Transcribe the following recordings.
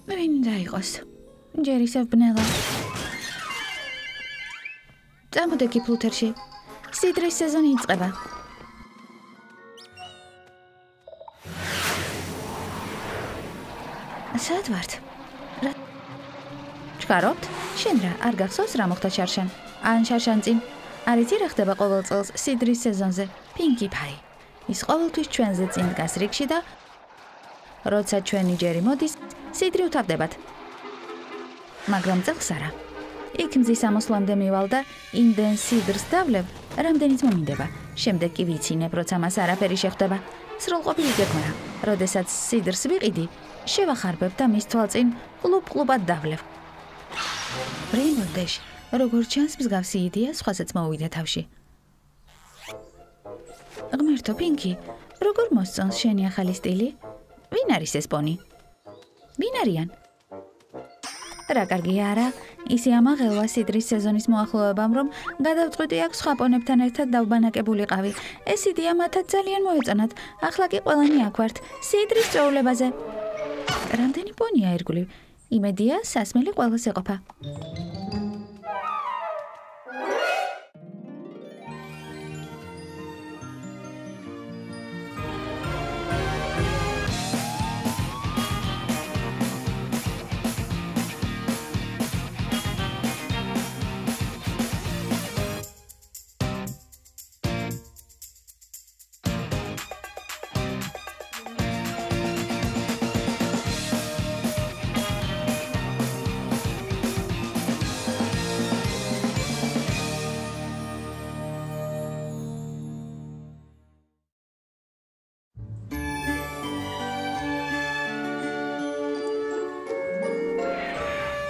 ვინ უნდა იყოს? ჯერ ისევ ბნელა. წამოდი ფლუთერში. სიდრის სეზონი იწყება. სად ვართ? ჩქარობთ? შენ რა, არ გახსოვს რა მოხდა შარშან? ან შარშან წინ? არ იცი რა ხდება ყოველ წელს სიდრის სეზონზე? Pinkie Pie. ის ყოველთვის ჩვენზე წინ დგას რიგში და როცა ჩვენი ჯერი მოდის, სიდრი უთავდებათ. მაგრამ წელს არა. იქ მზის ამოსვლამდე მივალ და იმდენ სიდრს დავლევ, რამდენიც მომინდება. შემდეგ კი ვიცინებ, როცა მას არაფერი შეხვდება. სრულყოფილი გეგმაა. როდესაც სიდრს ვიყიდი, შევახარბებ და მის თვალწინ ყლუბ-ყლუბად დავლევ. Rainbow Dash, როგორც ჩანს, მსგავსი იდეა სხვასაც მოუვიდა თავში. ღმერთო, Pinkie, როგორ მოსწონს შენი ახალი სტილი? ვინ არის ეს პონი? ვინ არიან? რა კარგია არა, ისი ამაღელვა სიდრის სეზონის მოახლოებამ, რომ გადავწყვიტი აქ სხვა პონებთან ერთად დავბანაკებულიყავი. ეს იდეა მათაც ძალიან მოეწონათ. ახლა კი ყველანი აქ ვართ, სიდრის წვეულებაზე. რამდენი პონია ირგვლივ? იმედია, სასმელი ყველას ეყოფა.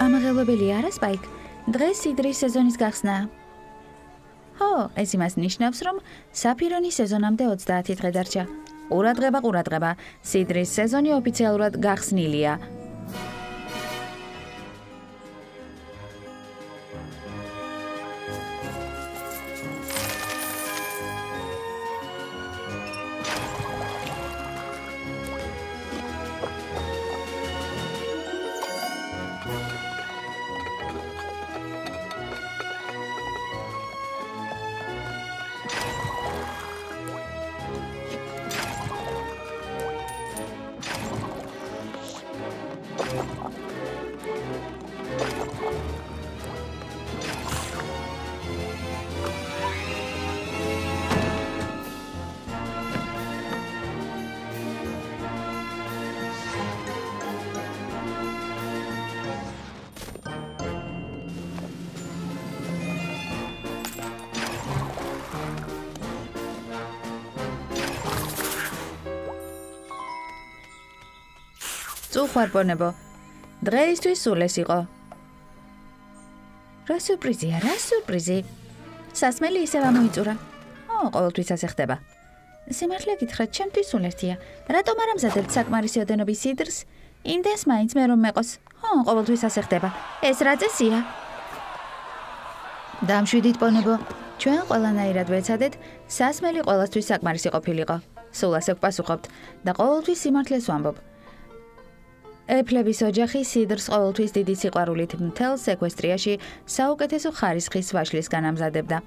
ამაღელვებელი არა, Spike? დღეს სიდრის სეზონის გახსნა. ხო, ეს იმას ნიშნავს, რომ საფირონის სეზონამდე 30 დღე დარჩა. ყურადღება. სიდრის სეზონი ოფიციალურად გახსნილია. წუხვარპონებო, დღეისთვის სულ ეს იყო. რა სიურპრიზია, რა სიურპრიზი. სასმელი ისევ ამოიწურა. ყოველთვის ასე ხდება. სიმართლე გითხრათ, ჩემთვის სულ ერთია. რატომ არ ამზადებთ საკმარისი ოდენობის სიდრს? იმდენს მაინც მე რომ მეყოს. ყოველთვის ასე ხდება. ეს რა წესია? დამშვიდით პონებო. ჩვენ ყველანაირად ვეცადეთ, სასმელი ყველასთვის საკმარისი ყოფილიყო. სულ ასე გვპასუხობთ და ყოველთვის სიმართლეს ვამბობ. ეფლების ოჯახი სიდრს ყოველთვის დიდი სიყვარულით მთელ სეკვესტრიაში საუკეთესო ხარისხის ვაშლისგან ამზადებდა.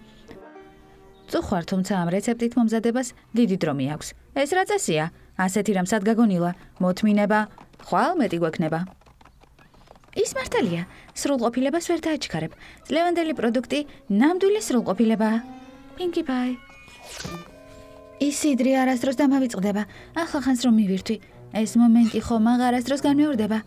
წუხვარ, თუმცა ამ რეცეპტით მომზადებას დიდი დრო მიაქვს. ეს რა წესია? ასეთი რამ სად გაგონილა? მოთმინება, ხვალ მეტი გვექნება. ის მართალია, სრულყოფილებას ვერ დააჩქარებ. ლევანდელი პროდუქტი ნამდვილი სრულყოფილებაა. Pinkie Pie. ის სიდრი არასდროს დამავიწყდება. ახლა ხანს რომ მივირთვი. ეს მომენტი ხომ აღარასდროს განმეორდება.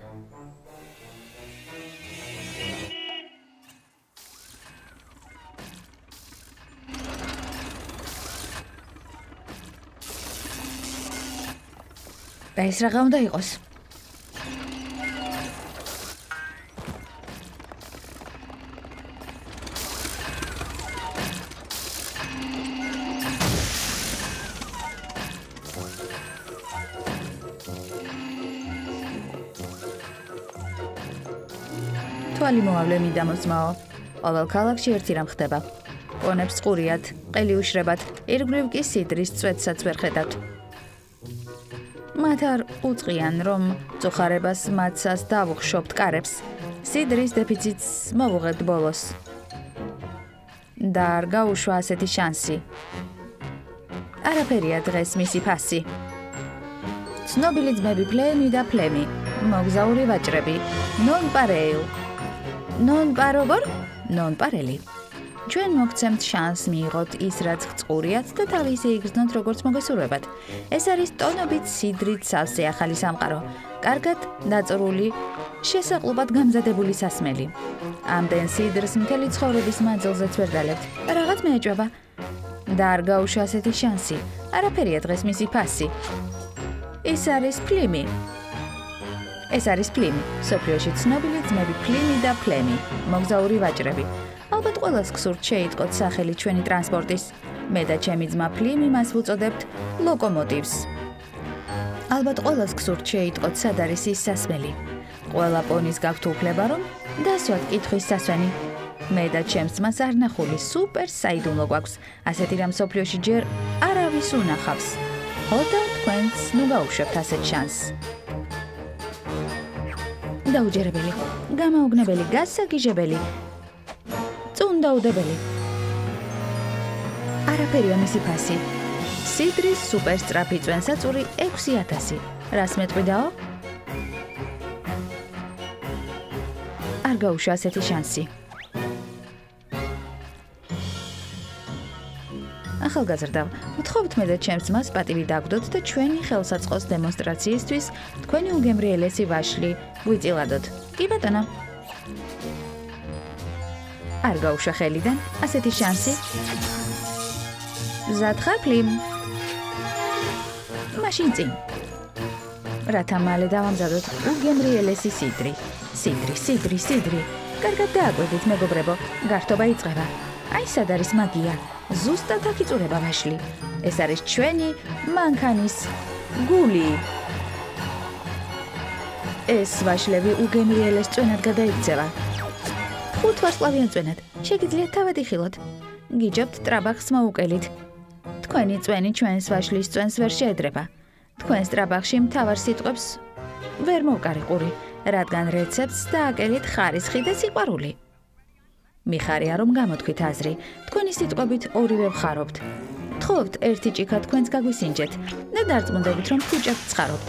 და ეს რაღა უნდა იყოს? თვალი მოავლე მიდამოსმაო. ყოველ ქალაქში ერთი რამ ხდება. პონებს ყურიათ, ყელი უშრებათ, ირგვლივ კი სიდრის წვეთსაც ვერ ხედავთ. მათ არ უწყიან, რომ წუხარებას მაცას დავუხშობთ კარებს. სიდრის დეფიციტს მოვუღებთ ბოლოს. და არ გაუშვა ასეთი შანსი. არაფერია დღეს მისი ფასი. ცნობილი ძმები ფლემი და ფლემი, მოგზაური ვაჭრები, ნონ-პარეილ. ნონ-პაროგორ? ნონ-პარელი. ჩვენ მოგცემთ შანს მიიღოთ ის, რაც წყურიათ და თავისი იგრძნოთ როგორც მოგესურვებათ. ეს არის ტონობით სიდრით სავსე ახალი სამყარო. კარგად დაწურული, შესაყლობად გამზადებული სასმელი. ამდენ სიდრს მთელი ცხოვრების მანძილზეც ვერ დალებთ. რაღაც მეეჭვება. და არ გაუშვა ასეთი შანსი. არაფერია დღეს მისი ფასი. ეს არის ფლიმი. ეს არის ფლიმი. სოფლიოში ცნობილი ძმები ფლიმი და ფლემი, მოგზაური ვაჭრები. ალბათ ყველას გსურთ შეიტყოთ სახელი ჩვენი ტრანსპორტის. მე და ჩემი ძმა ფლიმი მას ვუწოდებთ ლოკომოტივს. ალბათ ყველას გსურთ შეიტყოთ სად არის ის სასმელი. ყველა პონის გაქვთ უფლება, რომ დასვათ კითხვის სასვენი. მე და ჩემს ძმას არნახული სუპერ საიდუმლო გვაქვს. ასეთი რამ სოფლიოში ჯერ არავის უნახავს. ოდავ თქვენს ნუ გაუშვებთ ასეთ შანსს. დაუჯერებელი, გამაოგნებელი, გასაგიჟებელი, წუნდაუდებელი. არაფერია მისი ფასი. სიდრის სუპერ სწრაფი წვენსაწური 6000. რას მეტყვიდაო? არ გაუშვა ასეთი შანსი. ახალგაზრდა, ვთხოვთ მე და ჩემს ძმას პატივი დაგვდოთ და ჩვენი ხელსაწყოს დემონსტრაციისთვის თქვენი უგემრიელესი ვაშლი გვიწილადოთ. კი ბატონო. არ გაუშვა ხელიდან ასეთი შანსი. მზად ხარ ფლიმ? მაშინ წინ. რათა მალე დავამზადოთ უგემრიელესი სიდრი. სიდრი. კარგად დააკვირდით მეგობრებო, გართობა იწყება. აი სად არის მაგია. ზუსტად აქ იწურება ვაშლი. ეს არის ჩვენი მანქანის გული. ეს ვაშლები უგემრიელეს წვენად გადაიქცევა. 5 ვარსკვლავიან წვენად. შეგიძლიათ თავად იხილოთ. გიჯობთ ტრაბახს მოუკელით. თქვენი წვენი ჩვენს ვაშლის წვენს ვერ შეედრება. თქვენს ტრაბახში მთავარ სიტყვებს ვერ მოვკარი ყური, რადგან რეცეპტს დააკელით ხარისხი და სიყვარული. მიხარია რომ გამოთქვით აზრი, თქვენი სიტყვებით ორივე ვხარობთ. თხოვთ ერთი ჭიქა თქვენს გაგვისინჯეთ და დარწმუნდებით რომ ფუჭებთ ცხარობთ.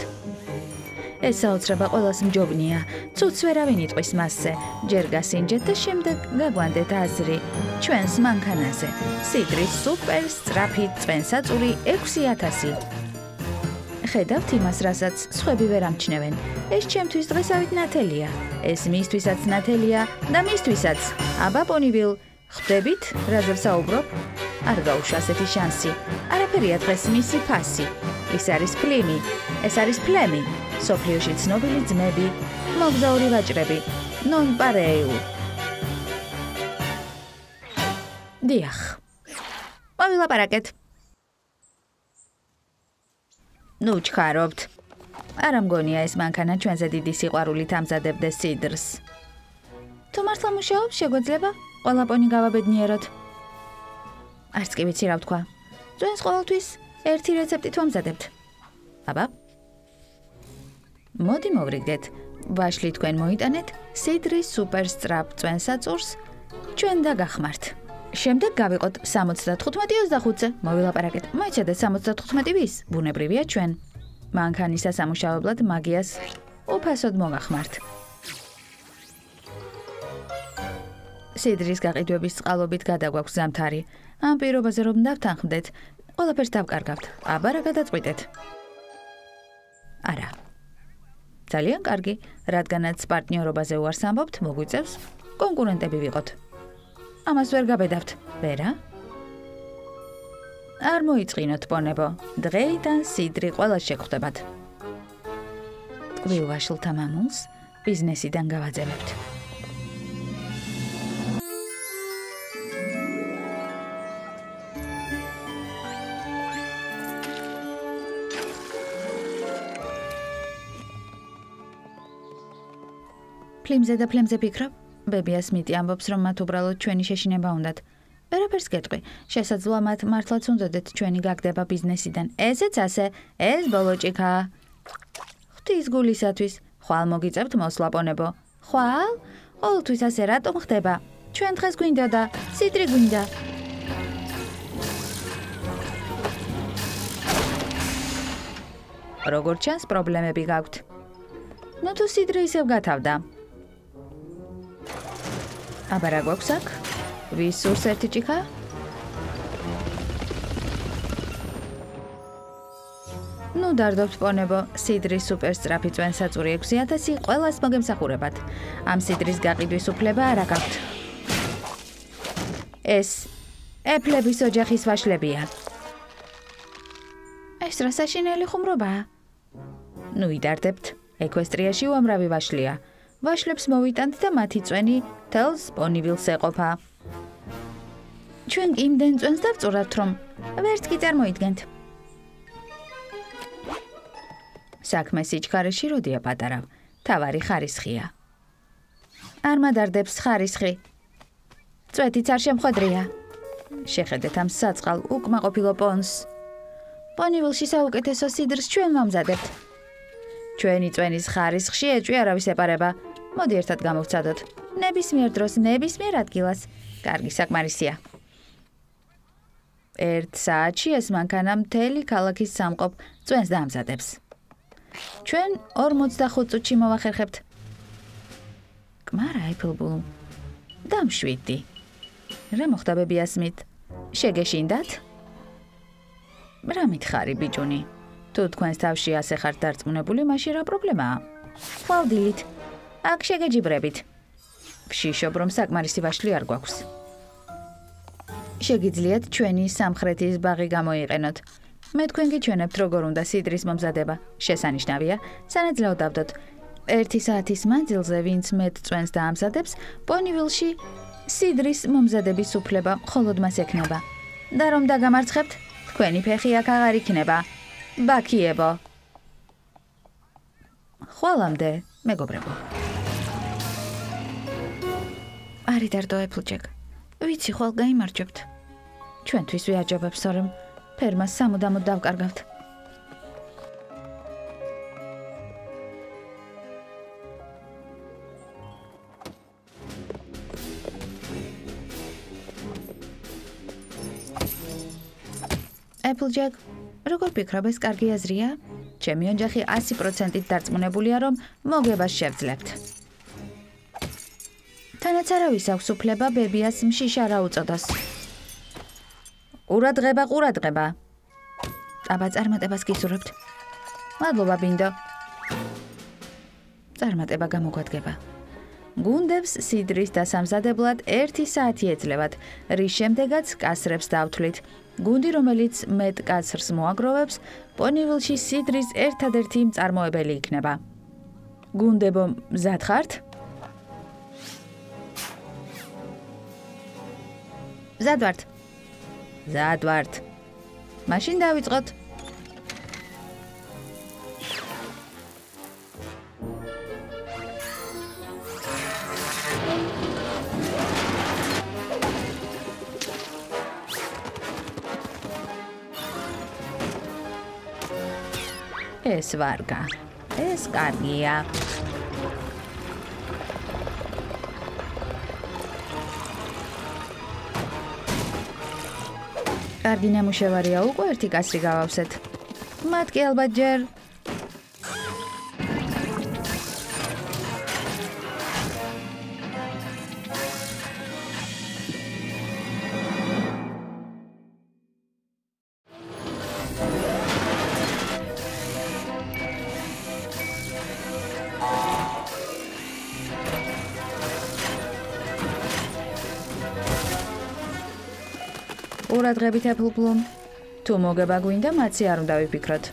ეს საოცრება ყველას მჯობნია, ცუც ვერავინ იტყვის მასზე. ჯერ გასინჯეთ და შემდეგ გაგვანდეთ აზრი ჩვენს მანქანაზე. სიდრის სუპერ სწრაფი წვენსაწური 6000. ხედავთ იმას, რასაც სხვები ვერ ამჩნევენ. ეს ჩემთვის დღესავით ნათელია. ეს მისთვისაც ნათელია და მისთვისაც. აბა პონივილ, ხვდებით, რაზე ვსაუბრობ? არ გაუშვა ასეთი შანსი. არაფერია დღეს მისი ფასი. ეს არის ფლიმი. ეს არის ფლემი. სოფლიოში ცნობილი ძმები, მოგზაური ვაჭრები, ნონ-პარეილ. დიახ. მოვილაპარაკეთ. ნუ ჩქარობთ. არ ამგონია ეს მანქანა ჩვენზე დიდი სიყვარულით ამზადებდეს სიდრს. თუ მართლა მუშაობს, შეგვეძლება ყველა პონი გავაბედნიეროთ. არც კი ვიცი რა ვთქვა. წვენს ყოველთვის ერთი რეცეპტით ვამზადებთ. აბა. მოდი მოვრიგდეთ. ვაშლი თქვენ მოიტანეთ სიდრის სუპერ სწრაფ წვენსაწურს ჩვენ დაგახმართ. შემდეგ გავიყოთ 75-25-ზე. მოვილაპარაკეთ. მოიცადეთ 75 ვის? ბუნებრივია ჩვენ. მანქანის სასამუშავებლად მაგიას უფასოდ მოგახმართ. სიდრის გაყიდვების წყალობით გადაგვაქვს ზამთარი. ამ პირობაზე რომ დავთანხმდეთ, ყველაფერს დავკარგავთ. აბა რა გადაწყვიტეთ? არა. ძალიან კარგი, რადგანაც პარტნიორობაზე უარს ამბობთ, მოგვიწევს კონკურენტები ვიყოთ. ამას ვერ გაბედავთ, ვერა? არ მოიწყინოთ პონებო, დღეიდან სიდრი ყველას შეგხვდებათ. ტკბილ ვაშლთა მამულს ბიზნესიდან გავაძებებთ. ფლიმზე და ფლემზე ფიქრობ? ბებია სმიტი ამბობს, რომ მათ უბრალოდ ჩვენი შეშინება უნდათ. ვერაფერს გეტყვი, შესაძლოა მათ მართლაც უნდათ ჩვენი გაგდება ბიზნესიდან. ესეც ასე, ეს ბოლო ჭიქაა. ღვთის გულისათვის, ხვალ მოგიწევთ მოსლაპონებო. ხვალ? ყოველთვის ასე რატომ ხდება? ჩვენ დღეს გვინდა და სიდრი გვინდა. როგორც ჩანს, პრობლემები გაქვთ. ნუ თუ სიდრი ისევ გათავდა. აბა რა გვაქვს აქ? ვის სურს ერთი ჭიქა? ნუ დარდობთ პონებო, სიდრის სუპერ სწრაფი წვენსაწური 6000 ყველას მოგემსახურებათ. ამ სიდრის გაყიდვის უფლება არ აქვთ. ეს ეფლების ოჯახის ვაშლებია. ეს რა საშინელი ხუმრობაა? ნუ იდარდებთ, ეკვესტრიაში უამრავი ვაშლია. ვაშლებს მოვიტანთ და მათი წვენი თელს პონივილს ეყოფა. ჩვენ კი იმდენ წვენს დავწურავთ, რომ ვერც კი წარმოიდგენთ. საქმე სიჩქარეში როდია პატარა, თავარი ხარისხია. არ მადარდებს ხარისხი. წვეთიც არ შემხვედრია. შეხედეთ ამ საწყალ უკმაყოფილო პონს. პონივილში საუკეთესო სიდრს ჩვენ მომზადებთ. ჩვენი წვენის ხარისხში ეჭვი არავის ეპარება. მოდი ერთად გამოვცადოთ. ნებისმიერ დროს, ნებისმიერ ადგილას. კარგი საკმარისია. 1 საათში ეს მანქანა მთელი ქალაქის სამყოფ წვენს დაამზადებს. ჩვენ 45 წუთში მოვახერხებთ. კმარა ეფლბულ. დამშვიდი. რა მოხდა ბებიასმით? შეგეშინდათ? რა მითხარი ბიჭუნი? თუ თქვენს თავში ასე ხართ დარწმუნებული, მაშინ რა პრობლემაა? ხვალდილით. აქ შეგეჯიბრებით. ვშიშობ, რომ საკმარისი ვაშლი არ გვაქვს. შეგიძლიათ ჩვენი სამხრეთის ბაღი გამოიყენოთ. მე თქვენ გიჩვენებთ, როგორ უნდა სიდრის მომზადება. შესანიშნავია, სანაძლეო დავდოთ. 1 საათის მანძილზე, ვინც მეტ წვენს დაამზადებს, პონივილში სიდრის მომზადების უფლება მხოლოდ მას ექნება. და რომ დაგამარცხებთ, თქვენი ფეხი აქ აღარ იქნება. ბაქიებო. ხვალამდე, მეგობრებო. არი დარდო ეფლჯეკ. ვიცი, ხვალ გაიმარჯვებთ. ჩვენთვის ვიაჯობებს, რომ ფერმას სამუდამოდ დავკარგავთ. ეფლჯეკ, როგორ ფიქრობ, ეს კარგი აზრია? ჩემი ოჯახი 100%-ით დარწმუნებულია, რომ მოგებას შევძლებთ. თანაც არავის აქვს უფლება ბებიას მშიშა რა უწოდოს. ყურადღება. აბა წარმატებას გისურვებთ. მადლობა ბინდო. წარმატება გამოგვადგება. გუნდებს სიდრის დასამზადებლად 1 საათი ეძლებათ, რის შემდეგაც კასრებს დავთვლით. გუნდი, რომელიც მეტ კაცრს მოაგროვებს, პონივილში სიდრის ერთადერთი მწარმოებელი იქნება. გუნდებო, მზად ხართ? მზად ვართ. მაშინ დავიწყოთ. ეს ვარგა. ეს კარგია. კარგი ნამუშევარია, უკვე 1 კასრი გავავსეთ. მათ კი ალბათ ჯერ ყურადღებით ეფლბლუმ. თუ მოგება გვინდა, მათი არ უნდა ვიფიქროთ.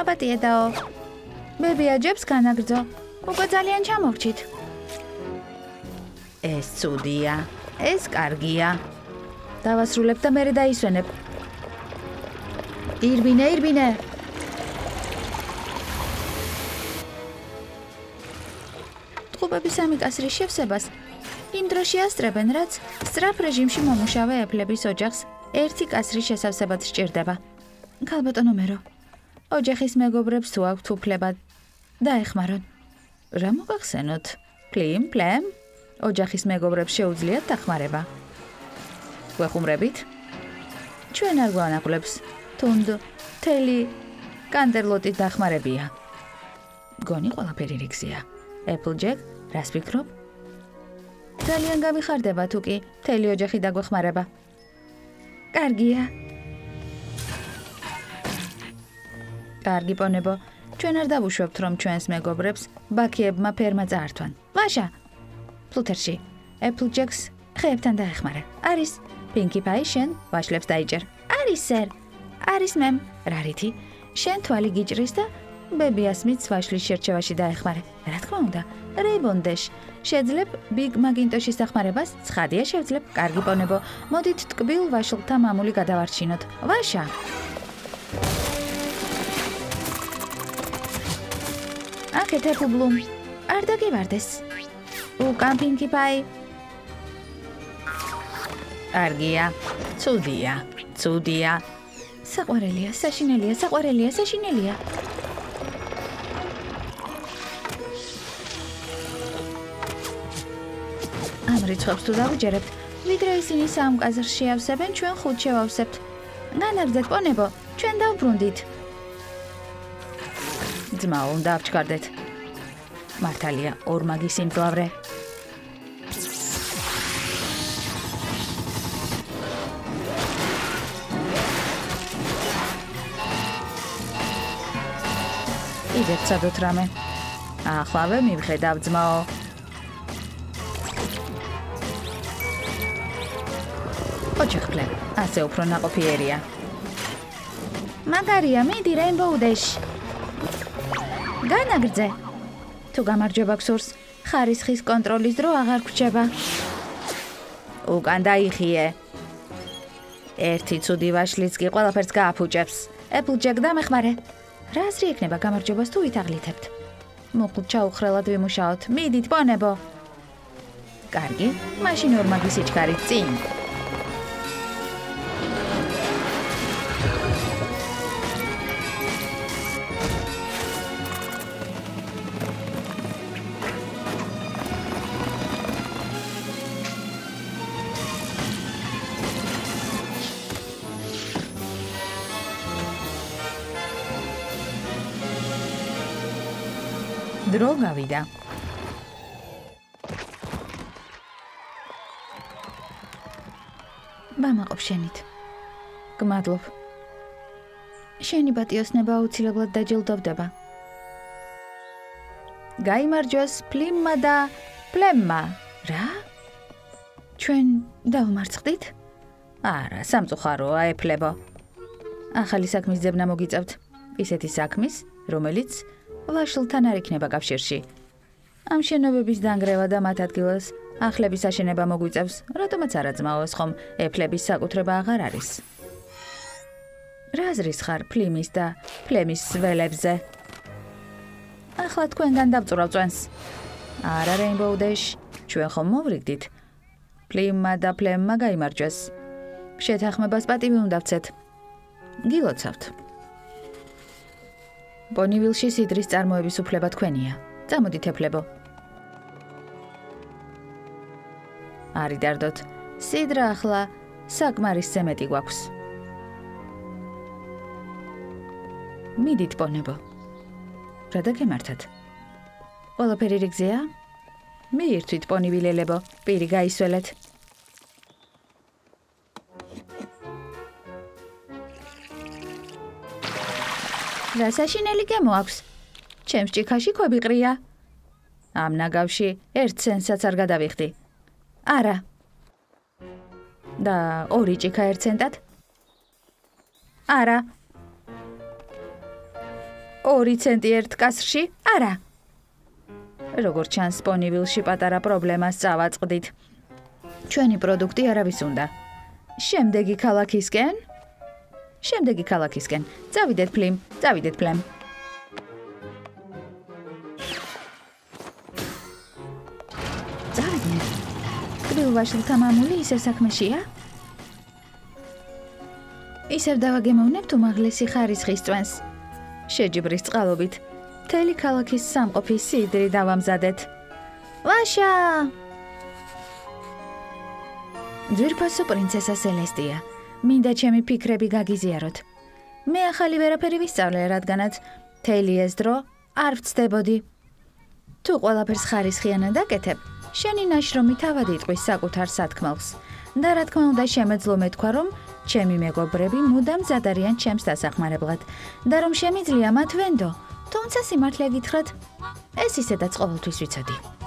აბა დიედაო. ბებია ჯებს განაგრძო. უკვე ძალიან ჩამორჩით. ეს ცუდია. ეს კარგია. დავასრულებ და მერე დაისვენებ. ირბინე. ტყუპების სამი კასრის შევსებას იმ დროში ასწრებენ, რაც სწრაფ რეჟიმში მომუშავე ეფლების ოჯახს 1 კასრის შესავსებად სჭირდება. ქალბატონო მერო, ოჯახის მეგობრებს თუ აქვთ უფლება დაეხმარონ. რა მოგახსენოთ? პლემ? ოჯახის მეგობრებს შეუძლიათ დახმარება. გვეხუმრებით? ჩვენ არ გვანაღვლებს. თუნდ თელი კანდერლოტი დახმარებია. გონი ყველაფერი რიგზია. Applejack, რას ფიქრობ? ძალიან გამიხარდება თუ კი თელი ოჯახი დაგვეხმარება. კარგია. კარგი პონებო, ჩვენ არ დავუშვებთ რომ ჩვენს მეგობრებს ბაქიებმა ფერმა წაართვან. ვაშა. ფლუთერში, Applejack-ს ხეებთან დაეხმარა. არის Pinkie Pie შენ ვაშლებს დაიჭერ. არის სერ. არის მემ. რა რითი? შენ თვალი გიჭრის და ბებიას მიც ვაშლის შერჩევაში დაეხმარე. რა თქმა უნდა, Rainbow Dash. შეძლებ Big Macintosh-ის დახმარებას? ცხადია შევძლებ. კარგი პონებო, მოდით ტკბილ ვაშლთა მამული გადავარჩინოთ. ვაშა. აქეთ Apple Bloom. არ დაგივარდეს. უკან Pinkie Pie. კარგია. ცუდია. საყვარელია, საშინელია. ამ რიცხვებს თუ დავიჯერებთ, ვიდრე ისინი 3 კაზრს შეავსებენ, ჩვენ 5 შევავსებთ. განაგრძეთ პონებო, ჩვენ დავბრუნდით. ძმაო, უნდა ავჩქარდეთ. მართალია, ორმაგი სიმძლავრე. იდეთ სადოთ რამე. ახლავე მივხედავ ძმაო. ოჯახფლე, ასე უფრო ნაყოფიერია. მაგარია, მიდი Rainbow Dash. განაგრძე. თუ გამარჯვება გსურს, ხარისხის კონტროლის დრო აღარ გრჩება. უკან დაიხიე. ერთი ცუდი ვაშლიც კი ყველაფერს გააფუჭებს. Applejack დამეხმარე. რა აზრი ექნება გამარჯვებას თუ ვითაღლითებთ? მოკლედ ჩაუხრელად ვიმუშაოთ. მიდით პონებო. კარგი, მაშინ ორმაგი სიჩქარით წინ. დრო გავიდა. ვამაყობ შენით. გმადლობ. შენი პატიოსნება აუცილებლად დაჯილდოვდება. გაიმარჯვეს პლიმმა და პლემმა. რა? ჩვენ დავმარცხდით? არა, სამწუხაროა ეფლებო. ახალი საქმის ძებნა მოგიწევთ. ისეთი საქმის, რომელიც ვაშლთან არ იქნება კავშირში. ამ შენობების დანგრევა და მათ ადგილას ახლების აშენება მოგვიწევს, რატომაც არა ძმაოს ხომ ეფლების საკუთრება აღარ არის. რა აზრის ხარ პლიმის და პლემის ველებზე? ახლა თქვენგან დავწურავ წვენს. არა Rainbow Dash, ჩვენ ხომ მოვრიგდით. პლიმმა და პლემმა გაიმარჯვეს. შეთანხმებას პატივი უნდა ვცეთ. გილოცავთ. Ponyville-ში სიდრის წარმოების უფლება თქვენია. წამოდით ეფლებო. არი დარდოთ. სიდრა ახლა საკმარისზე მეტი გვაქვს. მიდით პონებო. რა დაგემართათ? ყველაფერი რიგზეა? მიირთვით პონივილელებო, პირი გაისველეთ. რა საშინელი გემო აქვს? ჩემს ჭიქაში ქვები ყრია. ამ ნაგავში ერთ ცენტსაც არ გადავიხდი. არა. და 2 ჭიქა 1 ცენტად? არა. 2 ცენტი 1 კასრში? არა. როგორც ჩანს, Ponyville-ში პატარა პრობლემას წავაწყდით. ჩვენი პროდუქტი არავის უნდა. შემდეგი ქალაქისკენ? შემდეგი ქალაქისკენ. წავიდეთ პლიმ, წავიდეთ პლემ. წავიდნენ. კბილვაშლთა მამული ისევ საქმეშია? ისევ დავაგემოვნებთ უმაღლესი ხარისხის წვენს. შეჯიბრის წყალობით. მთელი ქალაქის სამყოფის სიდრი დავამზადეთ. ვაშა! ძვირფასო პრინცესა სელესტია, მინდა ჩემი ფიქრები გაგიზიაროთ. მე ახალი ვერაფერი ვისწავლე, რადგანაც მთელი ეს დრო არ ვცდებოდი. თუ ყველაფერს ხარისხიანად აკეთებ, შენი ნაშრომი თავად იტყვის საკუთარ სათქმელს. და რა თქმა უნდა შემეძლო მეთქვა, რომ ჩემი მეგობრები მუდამ მზად არიან ჩემს დასახმარებლად და რომ შემიძლია მათ ვენდო, თუმცა სიმართლე გითხრათ, ეს ისედაც ყოველთვის ვიცოდი.